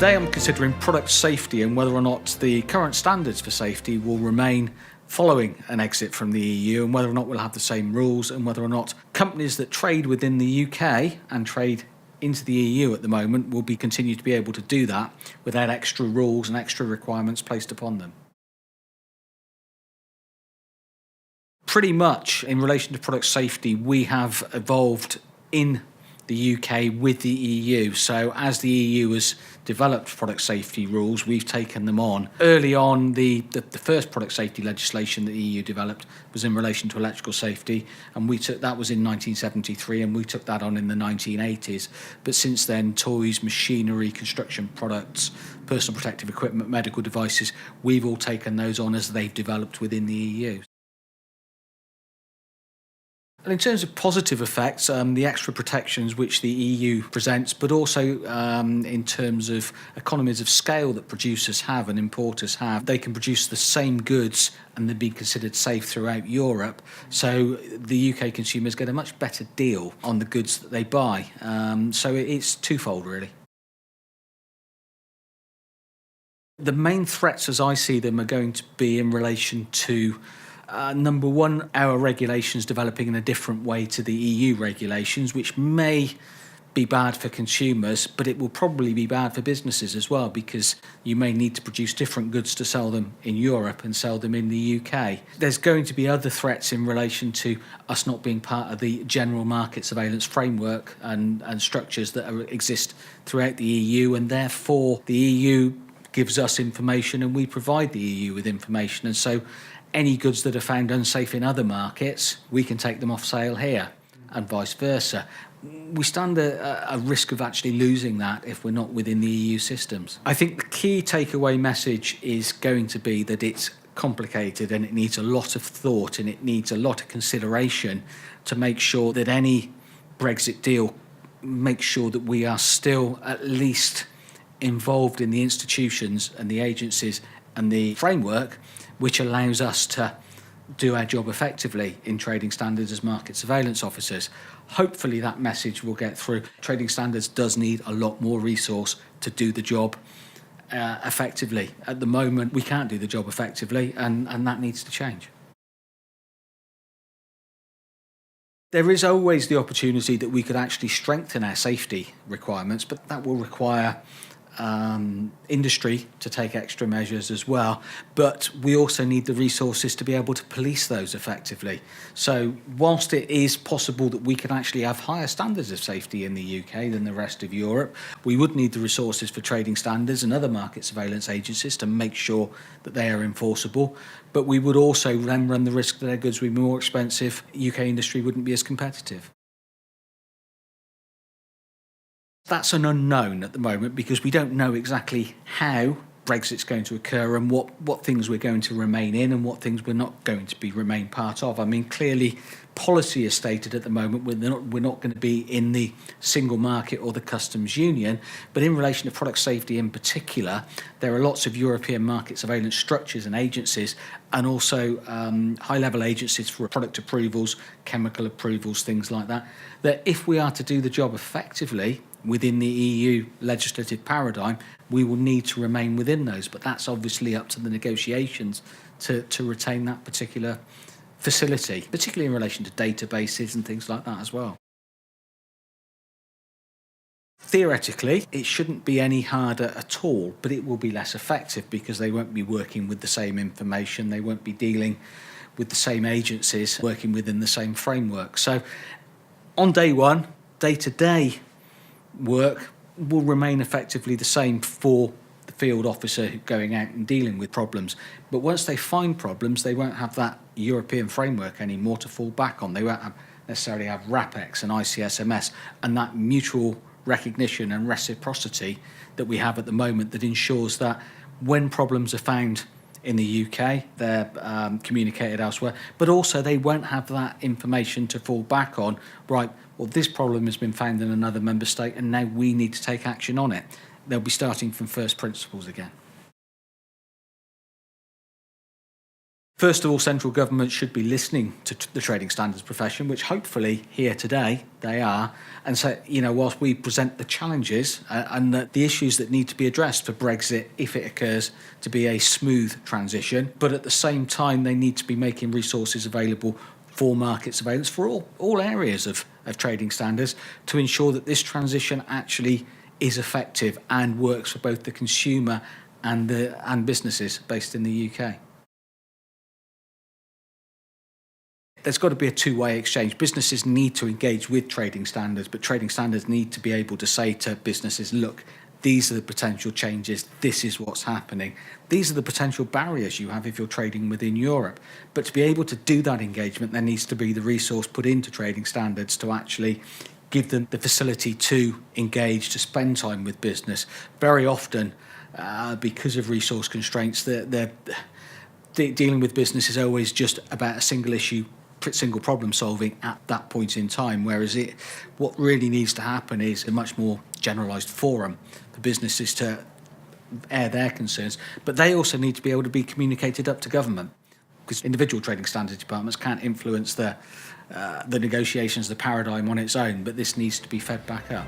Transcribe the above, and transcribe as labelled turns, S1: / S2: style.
S1: Today I'm considering product safety and whether or not the current standards for safety will remain following an exit from the EU, and whether or not we'll have the same rules, and whether or not companies that trade within the UK and trade into the EU at the moment will continue to be able to do that without extra rules and extra requirements placed upon them. Pretty much in relation to product safety, we have evolved in the UK with the EU. So as the EU has developed product safety rules, we've taken them on. Early on, the first product safety legislation that the EU developed was in relation to electrical safety, and that was in 1973, and we took that on in the 1980s. But since then, toys, machinery, construction products, personal protective equipment, medical devices, we've all taken those on as they've developed within the EU. And in terms of positive effects, the extra protections which the EU presents, but also in terms of economies of scale that producers have and importers have, they can produce the same goods and they're being considered safe throughout Europe. So the UK consumers get a much better deal on the goods that they buy. So it's twofold, really. The main threats as I see them are going to be in relation to number one, our regulations developing in a different way to the EU regulations, which may be bad for consumers, but it will probably be bad for businesses as well, because you may need to produce different goods to sell them in Europe and sell them in the UK. There's going to be other threats in relation to us not being part of the general market surveillance framework and structures that exist throughout the EU, and therefore the EU gives us information and we provide the EU with information, and so any goods that are found unsafe in other markets, we can take them off sale here, and vice versa. We stand a risk of actually losing that if we're not within the EU systems. I think the key takeaway message is going to be that it's complicated and it needs a lot of thought and it needs a lot of consideration to make sure that any Brexit deal makes sure that we are still at least involved in the institutions and the agencies and the framework which allows us to do our job effectively in trading standards as market surveillance officers. Hopefully that message will get through. Trading standards does need a lot more resource to do the job effectively. At the moment, we can't do the job effectively, and that needs to change. There is always the opportunity that we could actually strengthen our safety requirements, but that will require industry to take extra measures as well, but we also need the resources to be able to police those effectively. So whilst it is possible that we can actually have higher standards of safety in the UK than the rest of Europe, we would need the resources for trading standards and other market surveillance agencies to make sure that they are enforceable, but we would also then run the risk that our goods would be more expensive, UK industry wouldn't be as competitive. That's an unknown at the moment because we don't know exactly how Brexit's going to occur and what things we're going to remain in and what things we're not going to remain part of. I mean, clearly policy is stated at the moment we're not going to be in the single market or the customs union, but in relation to product safety in particular, there are lots of European market surveillance structures and agencies, and also high-level agencies for product approvals, chemical approvals, things like that, that if we are to do the job effectively within the EU legislative paradigm, we will need to remain within those. But that's obviously up to the negotiations to retain that particular facility, particularly in relation to databases and things like that as well. Theoretically, it shouldn't be any harder at all, but it will be less effective because they won't be working with the same information, they won't be dealing with the same agencies, working within the same framework. So on day one, day-to-day work will remain effectively the same for the field officer going out and dealing with problems. But once they find problems, they won't have that European framework anymore to fall back on. They won't necessarily have RAPEX and ICSMS and that mutual recognition and reciprocity that we have at the moment that ensures that when problems are found in the UK, they're communicated elsewhere, but also they won't have that information to fall back on, right, well, this problem has been found in another member state and now we need to take action on it. They'll be starting from first principles again. First of all, central government should be listening to the trading standards profession, which hopefully here today they are. And so, whilst we present the challenges and the issues that need to be addressed for Brexit, if it occurs, to be a smooth transition, but at the same time, they need to be making resources available for market surveillance for all areas of trading standards to ensure that this transition actually is effective and works for both the consumer and businesses based in the UK. There's got to be a two-way exchange. Businesses need to engage with trading standards, but trading standards need to be able to say to businesses, look, these are the potential changes, this is what's happening. These are the potential barriers you have if you're trading within Europe. But to be able to do that engagement, there needs to be the resource put into trading standards to actually give them the facility to engage, to spend time with business. Very often, because of resource constraints, they're dealing with business is always just about a single issue, single problem solving at that point in time, whereas what really needs to happen is a much more generalised forum for businesses to air their concerns, but they also need to be able to be communicated up to government, because individual trading standards departments can't influence the negotiations, the paradigm on its own, but this needs to be fed back up.